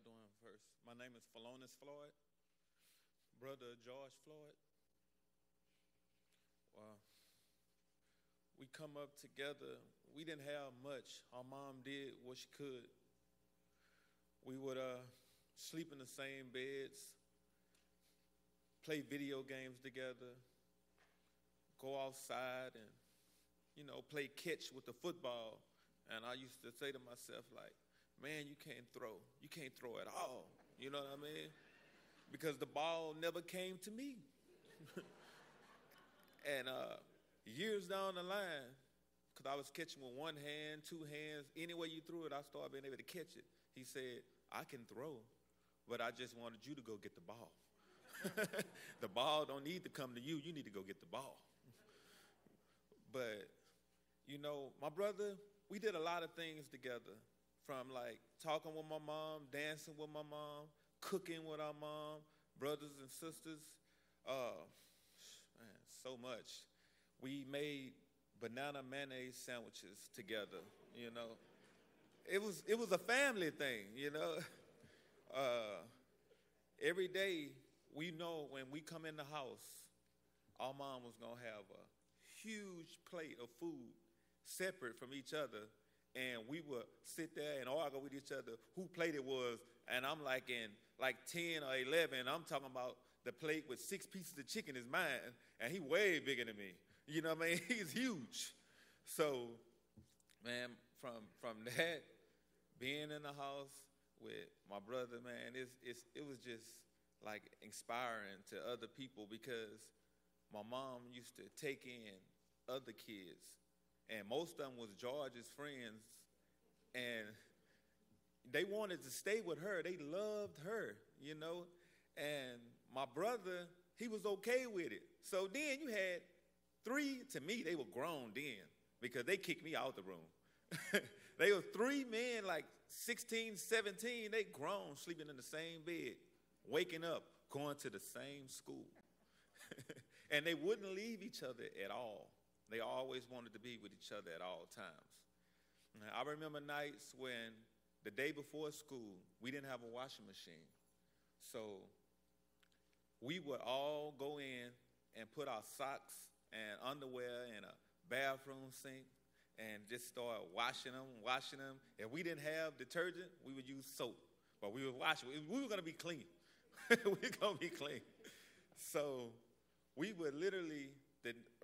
y'all doing first? My name is Phalonis Floyd, brother of George Floyd. Well, we come up together. We didn't have much. Our mom did what she could. We would sleep in the same beds, play video games together, go outside and, play catch with the football. And I used to say to myself, like, man, you can't throw. You can't throw at all. You know what I mean? Because the ball never came to me. And years down the line, because I was catching with one hand, two hands, any way you threw it, I started being able to catch it. He said, I can throw, but I just wanted you to go get the ball. The ball don't need to come to you. You need to go get the ball. But, my brother, we did a lot of things together, from like talking with my mom, dancing with my mom, cooking with our mom, brothers and sisters. Man, so much. We made banana mayonnaise sandwiches together, It was a family thing, Every day, we know when we come in the house, our mom was going to have a huge plate of food separate from each other, and we would sit there and argue with each other who plate it was, and I'm like in 10 or 11, I'm talking about the plate with 6 pieces of chicken is mine, and he way bigger than me. You know what I mean? He's huge. So, man, from that, being in the house with my brother, man, it was just like inspiring to other people, because my mom used to take in other kids, and most of them was George's friends, and they wanted to stay with her. They loved her, and my brother, he was okay with it. So then you had 3, to me, they were grown then, because they kicked me out the room. They were 3 men, like 16, 17, they grown, sleeping in the same bed, waking up, going to the same school. And they wouldn't leave each other at all. They always wanted to be with each other at all times. I remember nights when the day before school, we didn't have a washing machine. So we would all go in and put our socks and underwear in a bathroom sink and just start washing them. If we didn't have detergent, we would use soap. But we would wash it. We were going to be clean. We were going to be clean. So we would literally,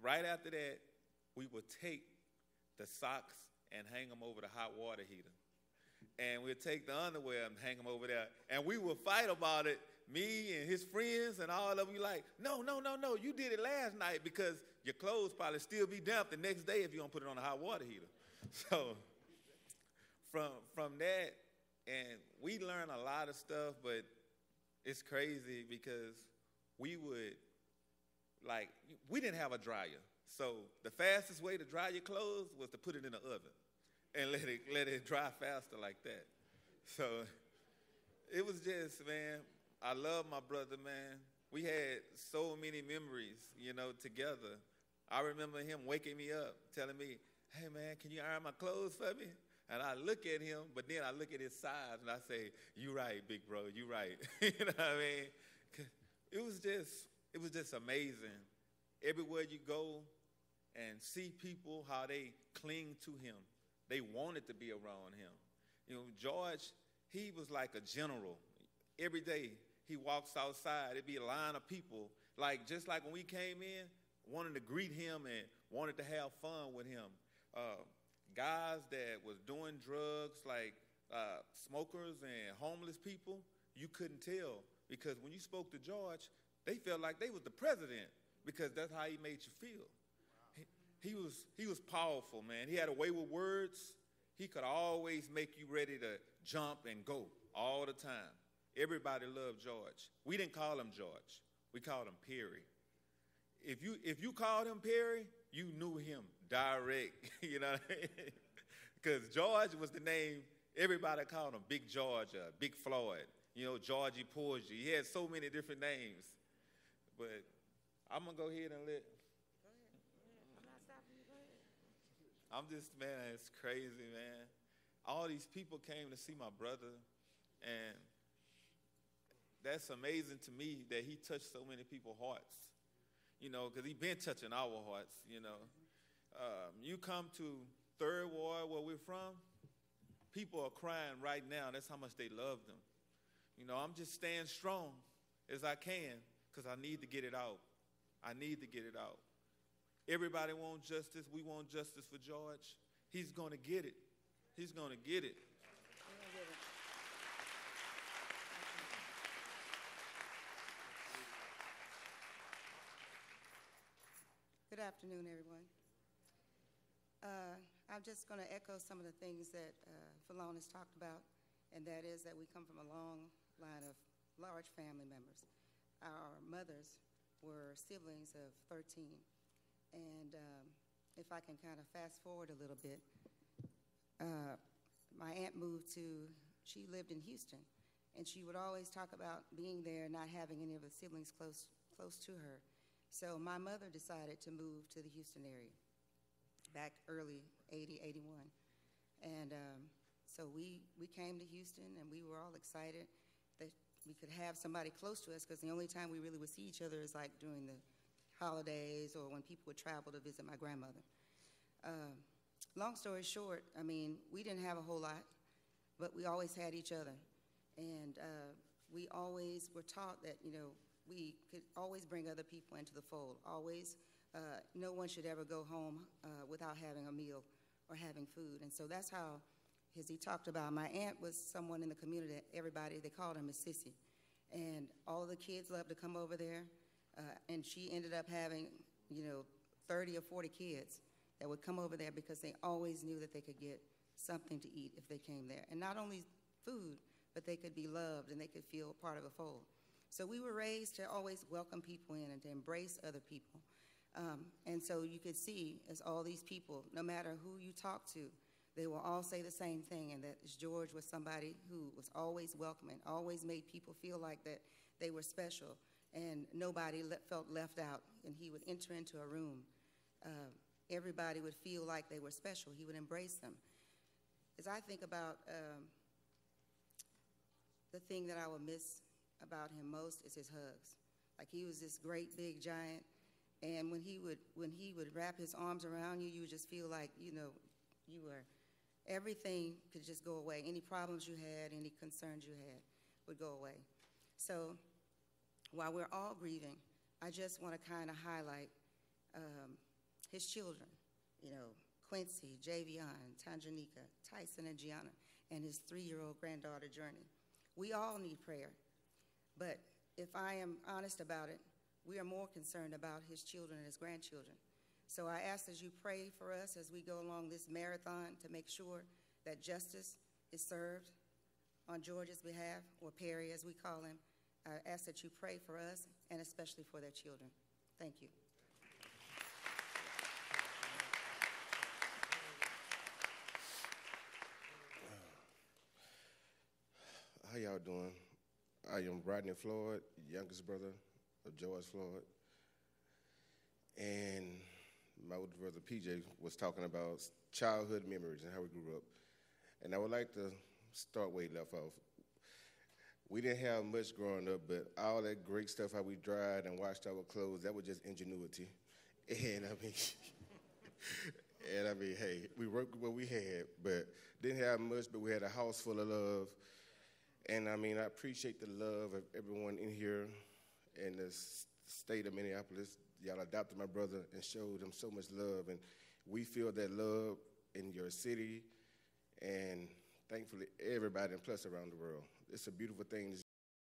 right after that, we would take the socks and hang them over the hot water heater. And we'd take the underwear and hang them over there. And we would fight about it, me and his friends and all of them. We like, no, you did it last night, because your clothes probably still be damp the next day if you don't put it on a hot water heater. So from that, and we learned a lot of stuff, but it's crazy because we didn't have a dryer. So the fastest way to dry your clothes was to put it in the oven and let it dry faster like that. So it was just, man, I love my brother, man. We had so many memories, together. I remember him waking me up, telling me, hey, man, can you iron my clothes for me? And I look at him, but then I look at his size, and I say, you right, big bro, you right. You know what I mean? It was just amazing. Everywhere you go and see people, how they cling to him. They wanted to be around him. George, he was like a general. Every day he walks outside, it'd be a line of people, just like when we came in, wanted to greet him and wanted to have fun with him. Guys that was doing drugs, like smokers and homeless people, you couldn't tell, because when you spoke to George, they felt like they was the president, because that's how he made you feel. Wow. He was powerful, man. He had a way with words. He could always make you ready to jump and go all the time. Everybody loved George. We didn't call him George. We called him Perry. If you called him Perry, you knew him direct, because George was the name everybody called him. Big George, Big Floyd, Georgie Porgy. He had so many different names. But I'm going to go ahead and let. Go ahead. I'm not stopping you. Go ahead. I'm just, man, it's crazy, man. All these people came to see my brother, and that's amazing to me that he touched so many people's hearts, because he been touching our hearts, You come to Third Ward, where we're from, people are crying right now. That's how much they love them. I'm just staying strong as I can because I need to get it out. I need to get it out. Everybody wants justice. We want justice for George. He's going to get it. He's going to get it. Good afternoon, everyone. I'm just going to echo some of the things that Philon has talked about, and that is that we come from a long line of large family members. Our mothers were siblings of 13, and if I can kind of fast forward a little bit, my aunt she lived in Houston, and she would always talk about being there and not having any of the siblings close to her. So my mother decided to move to the Houston area back early 80, 81. And so we came to Houston, and we were all excited that we could have somebody close to us, because the only time we really would see each other is like during the holidays or when people would travel to visit my grandmother. Long story short, we didn't have a whole lot, but we always had each other. And we always were taught that, we could always bring other people into the fold. Always, no one should ever go home without having a meal or having food. And so that's how, as he talked about, my aunt was someone in the community that they called her Miss Sissy. And all of the kids loved to come over there. And she ended up having, 30 or 40 kids that would come over there because they always knew that they could get something to eat if they came there. And not only food, but they could be loved and they could feel part of a fold. So we were raised to always welcome people in and to embrace other people. And so you could see, as all these people, no matter who you talk to, they will all say the same thing, and that George was somebody who was always welcoming, always made people feel like that they were special, and nobody felt left out. And he would enter into a room. Everybody would feel like they were special. He would embrace them. As I think about the thing that I will miss about him most is his hugs. Like, he was this great big giant, and when he would wrap his arms around you, you would just feel like, everything could just go away. Any problems you had, any concerns you had would go away. So while we're all grieving, I just want to kind of highlight his children, Quincy, Javion, Tanjanika, Tyson, and Gianna, and his 3-year-old granddaughter, Journey. We all need prayer, but if I am honest about it, we are more concerned about his children and his grandchildren. So I ask that you pray for us as we go along this marathon to make sure that justice is served on George's behalf, or Perry as we call him. I ask that you pray for us and especially for their children. Thank you. How y'all doing? I am Rodney Floyd, youngest brother of George Floyd. And my older brother PJ was talking about childhood memories and how we grew up. And I would like to start where he left off. We didn't have much growing up, but all that great stuff, how we dried and washed our clothes, that was just ingenuity. And hey, we worked with what we had, but didn't have much, but we had a house full of love. And I appreciate the love of everyone in here in the state of Minneapolis. Y'all adopted my brother and showed him so much love. And we feel that love in your city and thankfully everybody and plus around the world. It's a beautiful thing.